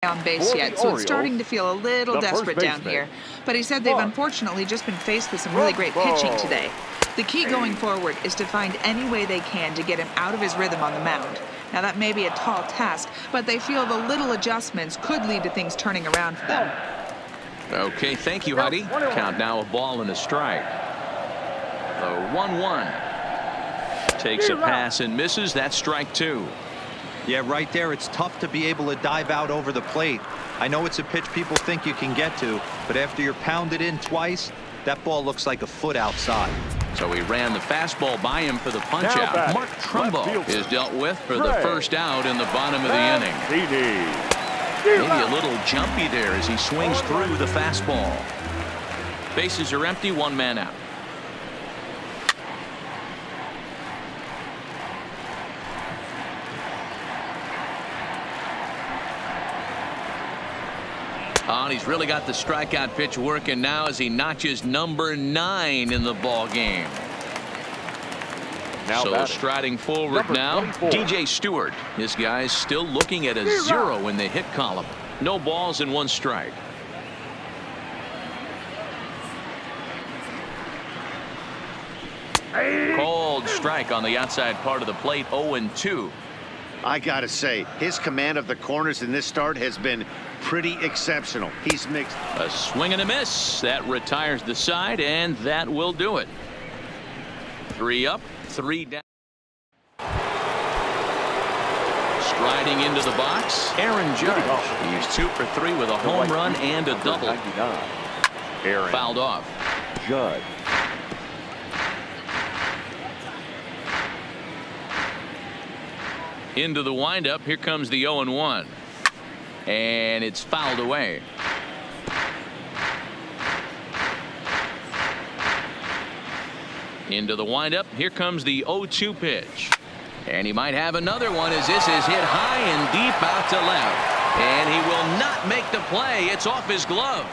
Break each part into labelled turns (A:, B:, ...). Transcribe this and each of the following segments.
A: on base yet, so it's starting to feel a little desperate down here. But he said they've unfortunately just been faced with some really great pitching today. The key going forward is to find any way they can to get him out of his rhythm on the mound. Now, that may be a tall task, but they feel the little adjustments could lead to things turning around for them.
B: Okay, thank you, Heidi. Count now, a ball and a strike. The 1-1. Takes a pass and misses. That's strike two.
C: Yeah, right there. It's tough to be able to dive out over the plate. I know it's a pitch people think you can get to, but after you're pounded in twice, that ball looks like a foot outside.
B: So he ran the fastball by him for the punch out. Mark Trumbo is dealt with for the first out in the bottom of the inning. Maybe a little jumpy there as he swings through the fastball. Bases are empty, one man out. And he's really got the strikeout pitch working now as he notches number 9 in the ball game. So striding forward now, DJ Stewart. This guy's still looking at a 0 in the hit column. No balls and 1 strike. Cold strike on the outside part of the plate. 0-2.
D: I gotta say, his command of the corners in this start has been pretty exceptional. He's mixed.
B: A swing and a miss. That retires the side, and that will do it. 3 up, 3 down. Striding into the box, Aaron Judge. He's 2 for 3 with a home run and a double. Fouled off.
E: Judge.
B: Into the windup. Here comes the 0-1. And it's fouled away. Into the windup. Here comes the 0-2 pitch. And he might have another one as this is hit high and deep out to left. And he will not make the play. It's off his glove.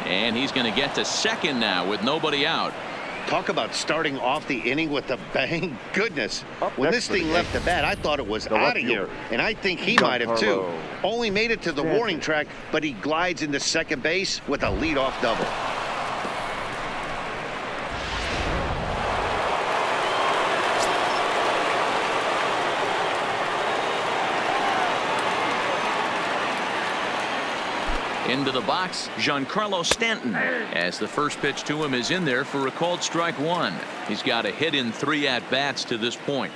B: And he's going to get to second now with nobody out.
D: Talk about starting off the inning with a bang. Goodness. When this thing left the bat, I thought it was out of here. And I think he might have too. Only made it to the warning track, but he glides into second base with a leadoff double.
B: Into the box, Giancarlo Stanton, as the first pitch to him is in there for a called strike 1. He's got a hit in 3 at-bats to this point.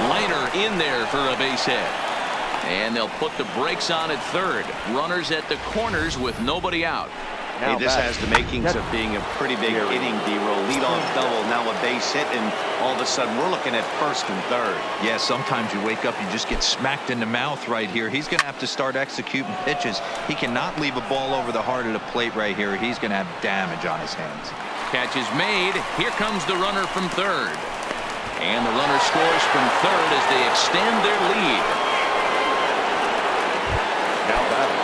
B: Later in there for a base hit. And they'll put the brakes on at third. Runners at the corners with nobody out.
C: Hey, this has the makings of being a pretty big inning, D-roll. Leadoff double, now a base hit, and all of a sudden we're looking at first and third. Yeah, sometimes you wake up, you just get smacked in the mouth right here. He's going to have to start executing pitches. He cannot leave a ball over the heart of the plate right here. He's going to have damage on his hands.
B: Catch is made. Here comes the runner from third. And the runner scores from third as they extend their lead.
E: Now batting.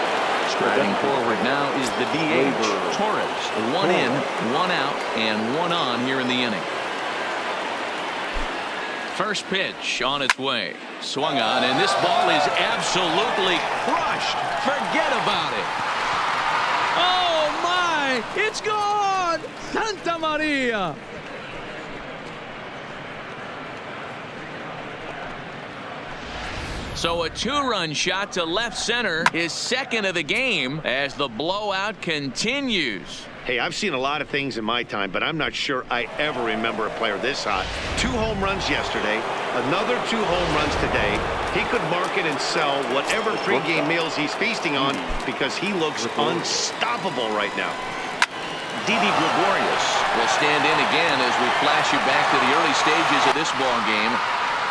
B: Striding forward now is the DH, Torres. 1 in, 1 out, and 1 on here in the inning. First pitch on its way. Swung on, and this ball is absolutely crushed. Forget about it. Oh, my! It's gone! Santa Maria! So a 2-run shot to left center is second of the game as the blowout continues.
D: Hey, I've seen a lot of things in my time, but I'm not sure I ever remember a player this hot. 2 home runs yesterday, another 2 home runs today. He could market and sell whatever pregame meals he's feasting on because he looks unstoppable right now.
B: Didi Gregorius will stand in again as we flash you back to the early stages of this ball game.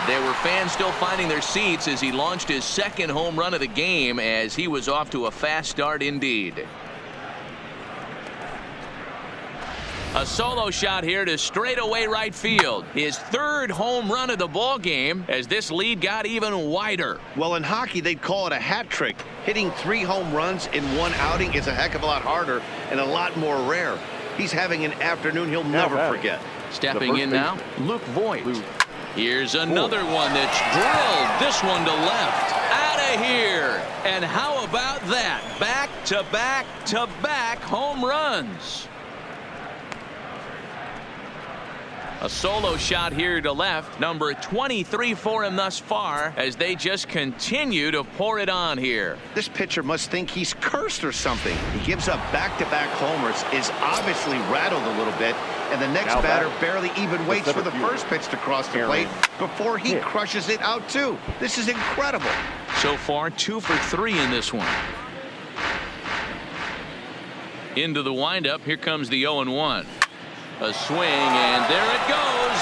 B: There were fans still finding their seats as he launched his second home run of the game as he was off to a fast start indeed. A solo shot here to straightaway right field. His 3rd home run of the ball game as this lead got even wider.
D: Well, in hockey, they'd call it a hat trick. Hitting 3 home runs in 1 outing is a heck of a lot harder and a lot more rare. He's having an afternoon he'll never forget.
B: Stepping in now, Luke Voigt. Here's another one that's drilled. This one to left. Out of here. And how about that? Back-to-back-to-back home runs. A solo shot here to left. Number 23 for him thus far as they just continue to pour it on here.
D: This pitcher must think he's cursed or something. He gives up back-to-back homers, is obviously rattled a little bit, and the next batter barely even waits for the first pitch to cross the plate before he crushes it out too. This is incredible.
B: So far 2 for 3 in this one. Into the windup. Here comes the 0-1. A swing, and there it goes.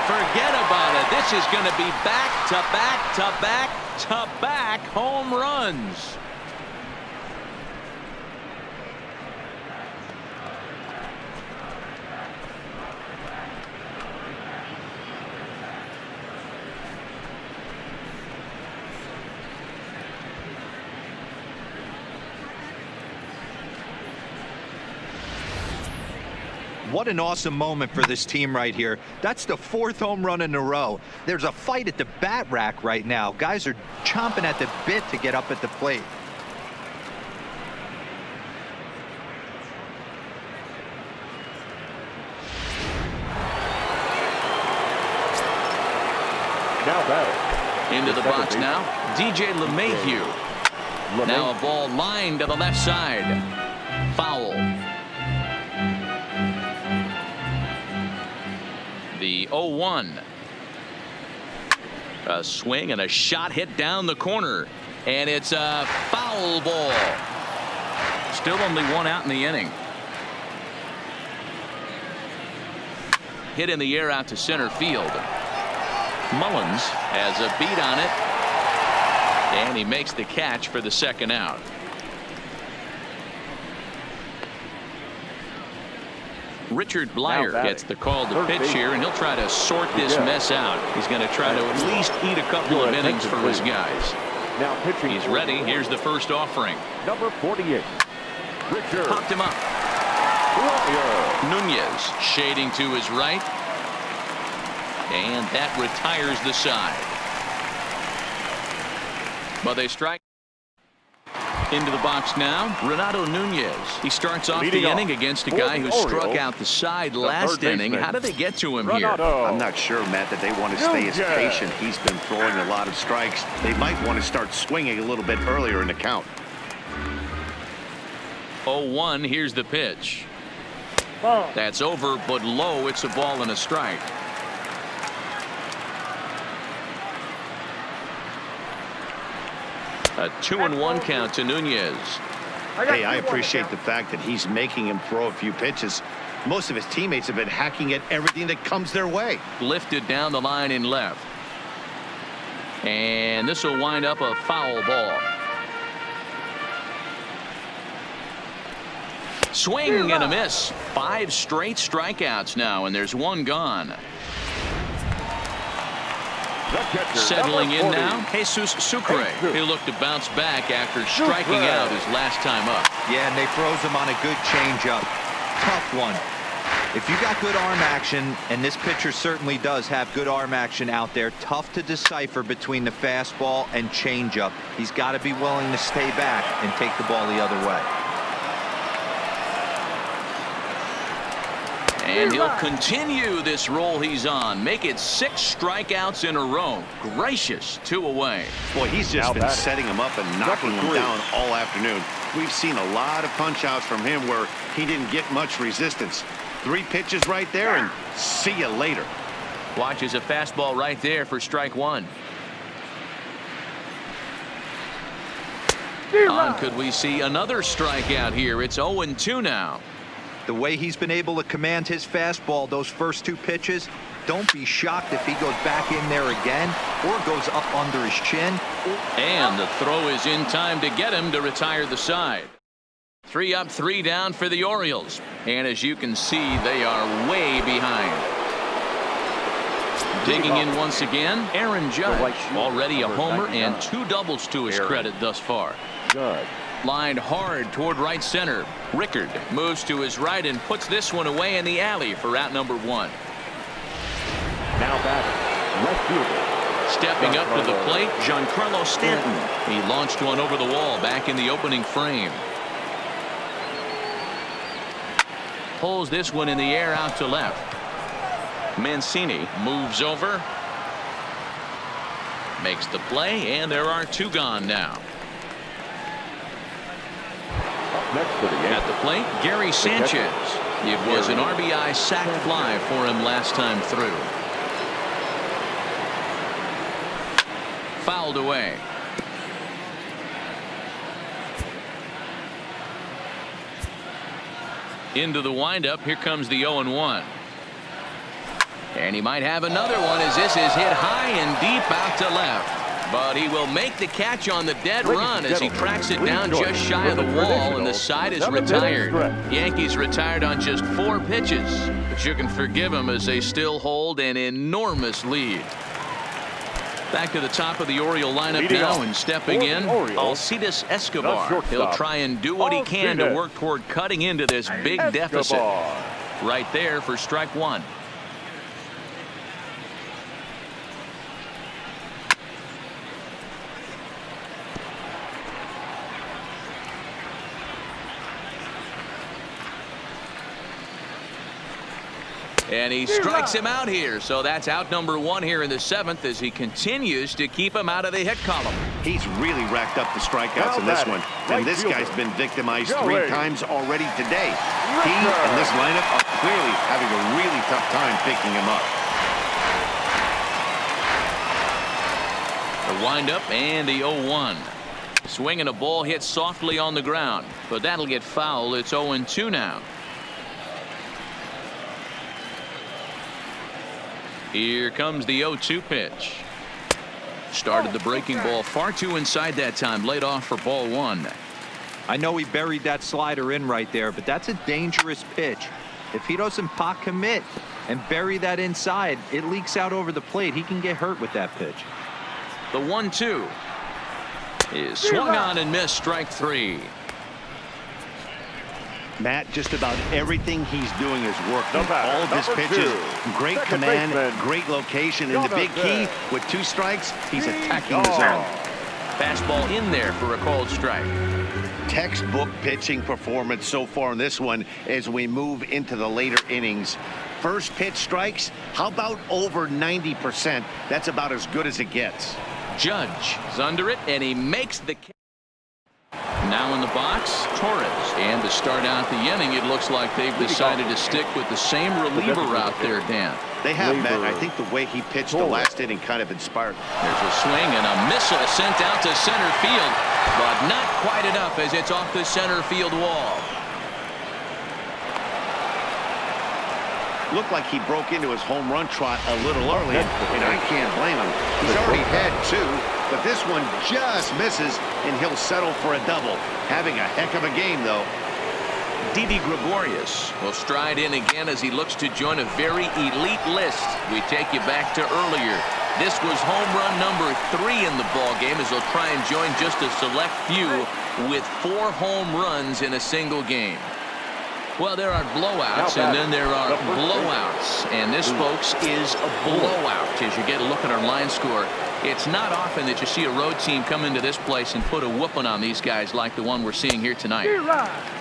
B: Forget about it. This is going to be back-to-back-to-back-to-back home runs.
C: What an awesome moment for this team right here. That's the 4th home run in a row. There's a fight at the bat rack right now. Guys are chomping at the bit to get up at the plate.
E: Now batting.
B: Into the box now, DJ LeMahieu. Now a ball lined to the left side. Foul. The 0-1. A swing and a shot hit down the corner. And it's a foul ball. Still only 1 out in the inning. Hit in the air out to center field. Mullins has a beat on it. And he makes the catch for the 2nd out. Richard Blyer gets the call to pitch here, and he'll try to sort this mess out. He's going to try to at least eat a couple of innings for his guys.
E: Now pitching.
B: He's ready. Here's the first offering.
E: Number 48. Richard.
B: Popped him up. Nunez shading to his right. And that retires the side. But they strike. Into the box now, Renato Nunez. He starts off the inning against a guy who struck out the side last inning. How did they get to him here?
D: I'm not sure, Matt, that they want to stay as patient. He's been throwing a lot of strikes. They might want to start swinging a little bit earlier in the count.
B: 0-1. Here's the pitch. That's over, but low. It's a ball and a strike. A 2-1 count to Nunez.
D: Hey, I appreciate the fact that he's making him throw a few pitches. Most of his teammates have been hacking at everything that comes their way.
B: Lifted down the line in left. And this will wind up a foul ball. Swing and a miss. 5 straight strikeouts now, and there's 1 gone. Settling in now, Jesus Sucre. He'll look to bounce back after striking out his last time up.
C: Yeah, and they throws him on a good changeup. Tough one. If you got good arm action, and this pitcher certainly does have good arm action out there, tough to decipher between the fastball and changeup. He's got to be willing to stay back and take the ball the other way.
B: And he'll continue this roll he's on. Make it 6 strikeouts in a row. Gracious, 2 away.
D: Boy, he's just been setting him up and knocking him down all afternoon. We've seen a lot of punch-outs from him where he didn't get much resistance. 3 pitches right there, and see you later.
B: Watches a fastball right there for strike 1. Could we see another strikeout here? It's 0-2 now.
C: The way he's been able to command his fastball those first 2 pitches, don't be shocked if he goes back in there again or goes up under his chin.
B: And the throw is in time to get him to retire the side. 3 up, 3 down for the Orioles. And as you can see, they are way behind. Digging in once again, Aaron Judge. Already a homer and 2 doubles to his credit thus far.
E: Judge.
B: Lined hard toward right center. Rickard moves to his right and puts this one away in the alley for out number 1.
E: Now batting, left fielder.
B: Stepping up to the plate, Giancarlo Stanton. He launched one over the wall back in the opening frame. Pulls this one in the air out to left. Mancini moves over. Makes the play, and there are 2 gone now.
E: Up next for the
B: At the plate, Gary Sanchez. It was an RBI sac fly for him last time through. Fouled away. Into the windup. Here comes the 0-1. And he might have another one as this is hit high and deep out to left. But he will make the catch on the dead run as he tracks it down just shy of the wall, and the side is retired. Yankees retired on just 4 pitches, but you can forgive them as they still hold an enormous lead. Back to the top of the Oriole lineup now, and stepping in, Alcides Escobar. He'll try and do what he can to work toward cutting into this big deficit. Right there for strike 1. And he strikes him out here, so that's out number 1 here in the 7th as he continues to keep him out of the hit column.
D: He's really racked up the strikeouts in this one, and this guy's been victimized 3 times already today. He and this lineup are clearly having a really tough time picking him up.
B: The windup and the 0-1. Swinging a ball hit softly on the ground, but that'll get foul. It's 0-2 now. Here comes the 0-2 pitch. Started the breaking ball far too inside that time. Laid off for ball 1.
C: I know he buried that slider in right there, but that's a dangerous pitch. If he doesn't pot commit and bury that inside, it leaks out over the plate. He can get hurt with that pitch.
B: The 1-2 is swung on and missed. Strike 3.
D: Matt, just about everything he's doing is working. All of his pitches, great command, great location, and the big key, with 2 strikes, he's attacking the zone.
B: Fastball in there for a called strike.
D: Textbook pitching performance so far in this one as we move into the later innings. First pitch strikes, how about over 90%? That's about as good as it gets.
B: Judge is under it, and he makes the catch. Now in the box, Torres. And to start out the inning, it looks like they've decided to stick with the same reliever out there, Dan.
D: They have, Matt. I think the way he pitched the last inning kind of inspired.
B: There's a swing and a missile sent out to center field, but not quite enough as it's off the center field wall.
D: Looked like he broke into his home run trot a little early, and I can't blame him. He's already had 2, but this one just misses, and he'll settle for a double. Having a heck of a game, though.
B: Didi Gregorius will stride in again as he looks to join a very elite list. We take you back to earlier. This was home run number 3 in the ball game as he'll try and join just a select few with 4 home runs in a single game. Well, there are blowouts, and then there are blowouts. And this, folks, is a blowout. As you get a look at our line score, it's not often that you see a road team come into this place and put a whooping on these guys like the one we're seeing here tonight.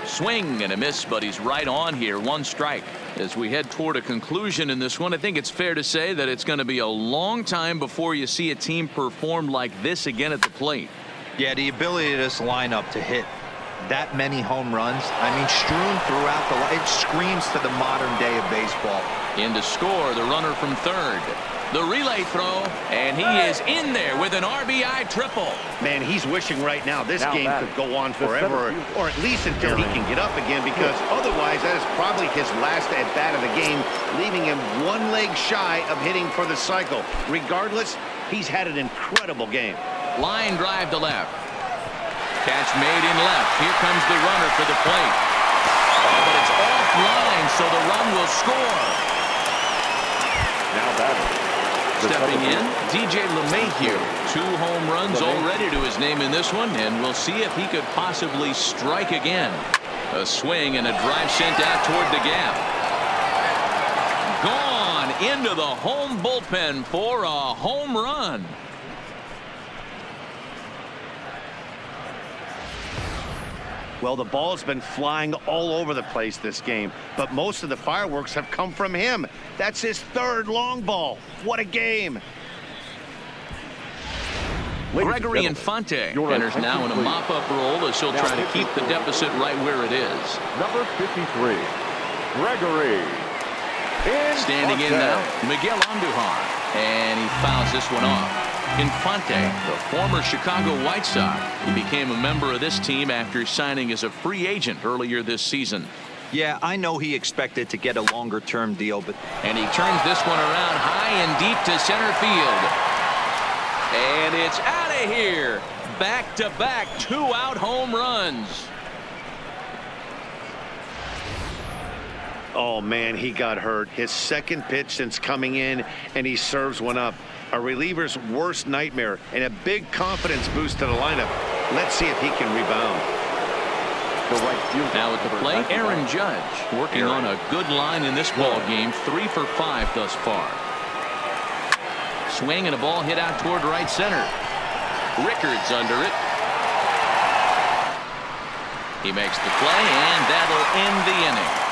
B: Swing and a miss, but he's right on here. 1 strike. As we head toward a conclusion in this one, I think it's fair to say that it's going to be a long time before you see a team perform like this again at the plate.
C: Yeah, the ability of this lineup to hit that many home runs, I mean, strewn throughout the line, it screams to the modern day of baseball.
B: In to score, the runner from third. The relay throw, and he is in there with an RBI triple.
D: Man, he's wishing right now this game could go on forever, or at least until he can get up again, because otherwise that is probably his last at-bat of the game, leaving him 1 leg shy of hitting for the cycle. Regardless, he's had an incredible game.
B: Line drive to left. Catch made in left. Here comes the runner for the plate. Oh, but it's offline, so the run will score.
E: Now batting.
B: Stepping in, DJ LeMahieu. 2 home runs already to his name in this one, and we'll see if he could possibly strike again. A swing and a drive sent out toward the gap. Gone into the home bullpen for a home run.
D: Well, the ball's been flying all over the place this game, but most of the fireworks have come from him. That's his third long ball. What a game.
B: Gregory Infante enters now in a mop-up role as he'll try to keep the deficit right where it is.
E: Number 53, Gregory.
B: Standing in now, Miguel Andujar, and he fouls this one off. Infante, the former Chicago White Sox, he became a member of this team after signing as a free agent earlier this season.
C: Yeah, I know he expected to get a longer-term deal, but...
B: And he turns this one around high and deep to center field. And it's out of here. Back-to-back two-out home runs.
D: Oh, man, he got hurt. His second pitch since coming in, and he serves one up. A reliever's worst nightmare and a big confidence boost to the lineup. Let's see if he can rebound.
B: Now at the plate, Aaron Judge working on a good line in this ball game. 3 for 5 thus far. Swing and a ball hit out toward right center. Rickards under it. He makes the play, and that'll end the inning.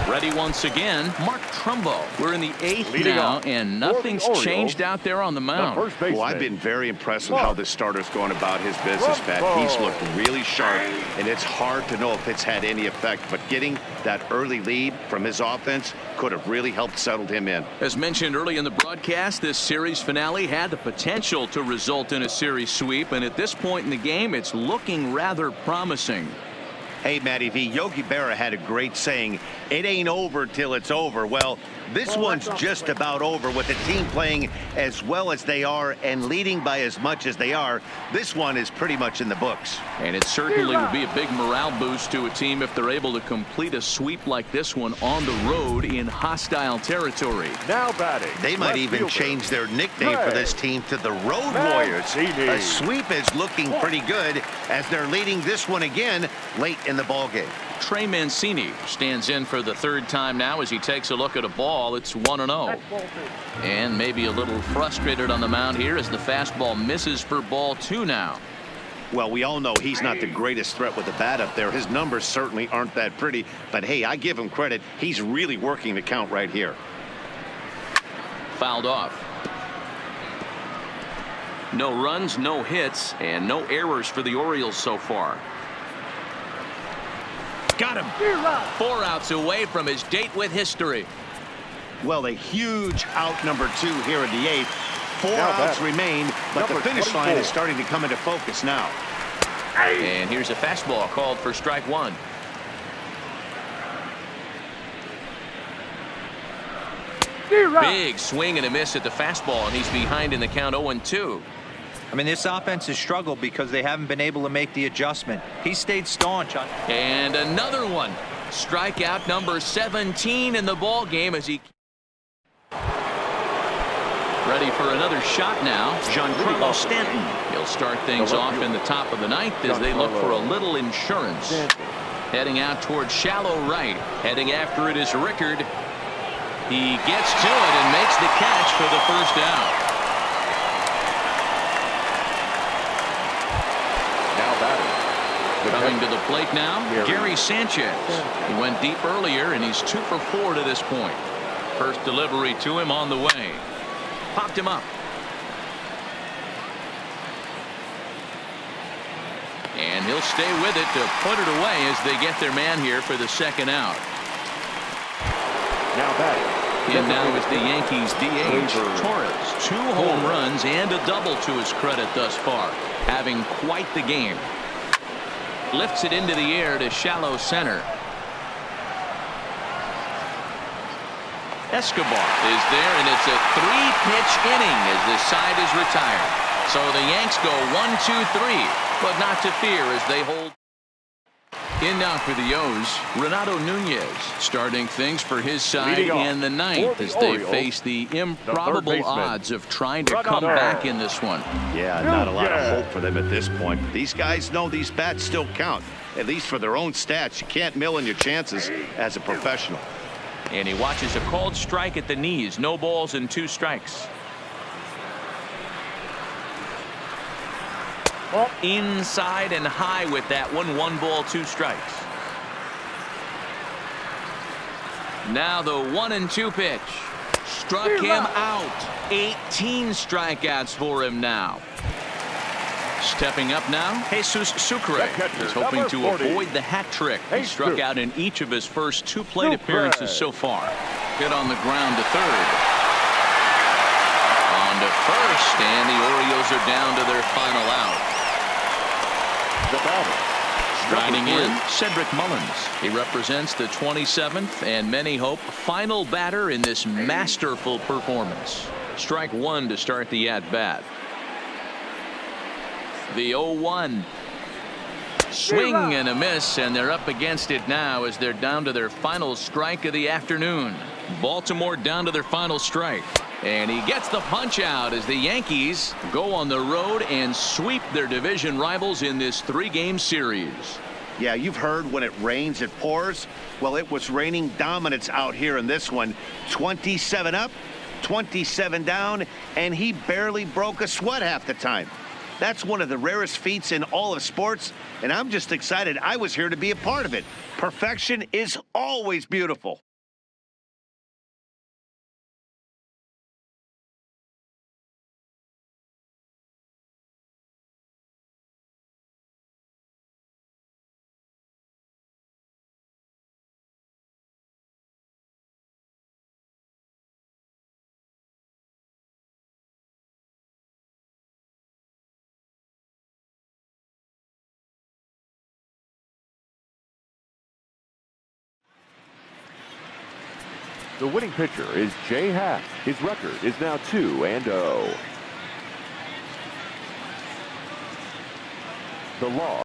B: Ready once again, Mark Trumbo. We're in the 8th now, and nothing's changed out there on the mound.
D: Well, I've been very impressed with how this starter's going about his business, Pat. He's looked really sharp, and it's hard to know if it's had any effect, but getting that early lead from his offense could have really helped settle him in.
B: As mentioned early in the broadcast, this series finale had the potential to result in a series sweep, and at this point in the game, it's looking rather promising.
D: Hey, Matty V, Yogi Berra had a great saying, it ain't over till it's over. Well, this one's just about over with the team playing as well as they are and leading by as much as they are. This one is pretty much in the books.
B: And it certainly would be a big morale boost to a team if they're able to complete a sweep like this one on the road in hostile territory.
E: Now batting.
D: They might even change their nickname for this team to the Road Warriors. A sweep is looking pretty good as they're leading this one again late in the ball game.
B: Trey Mancini stands in for the third time now as he takes a look at a ball. It's 1-0. And maybe a little frustrated on the mound here as the fastball misses for ball 2 now.
D: Well, we all know he's not the greatest threat with the bat up there. His numbers certainly aren't that pretty. But, hey, I give him credit. He's really working the count right here.
B: Fouled off. No runs, no hits, and no errors for the Orioles so far. Got him. 4 outs away from his date with history.
D: Well, a huge out number 2 here in the 8th. 4 outs remain, but the finish line is starting to come into focus now.
B: And here's a fastball called for strike 1. Big swing and a miss at the fastball, and he's behind in the count 0-2.
C: I mean, this offense has struggled because they haven't been able to make the adjustment. He stayed staunch on.
B: And another one. Strikeout number 17 in the ball game as he ready for another shot now. Giancarlo Stanton. He'll start things off in the top of the 9th as they look for a little insurance. Heading out towards shallow right. Heading after it is Rickard. He gets to it and makes the catch for the first out. Coming to the plate now, Gary Sanchez. He went deep earlier, and he's 2 for 4 to this point. First delivery to him on the way. Popped him up. And he'll stay with it to put it away as they get their man here for the second out.
E: Now batting.
B: And now is the Yankees DH, Torres. 2 home runs and a double to his credit thus far, having quite the game. Lifts it into the air to shallow center. Escobar is there, and it's a 3-pitch inning as this side is retired. So the Yanks go 1-2-3, but not to fear as they hold. In now for the O's, Renato Nunez starting things for his side in the 9th as they face the improbable odds of trying to come back in this one.
D: Yeah, not a lot of hope for them at this point. These guys know these bats still count, at least for their own stats. You can't mill in your chances as a professional.
B: And he watches a called strike at the knees. No balls and 2 strikes. Inside and high with that one. 1 ball, 2 strikes. Now the 1-2 pitch. Struck him out. 18 strikeouts for him now. Stepping up now, Jesus Sucre is hoping to avoid the hat trick. He struck out in each of his first 2 plate appearances so far. Hit on the ground to third. On to first, and the Orioles are down to their final out.
E: The batter.
B: Striding in, Cedric Mullins. He represents the 27th and many hope final batter in this masterful performance. Strike 1 to start the at-bat. The 0-1. Swing and a miss, and they're up against it now as they're down to their final strike of the afternoon. Baltimore down to their final strike. And he gets the punch out as the Yankees go on the road and sweep their division rivals in this 3-game series.
D: Yeah, you've heard when it rains, it pours. Well, it was raining dominance out here in this one. 27 up, 27 down, and he barely broke a sweat half the time. That's one of the rarest feats in all of sports, and I'm just excited I was here to be a part of it. Perfection is always beautiful.
E: The winning pitcher is Jay Happ. His record is now 2-0. The law.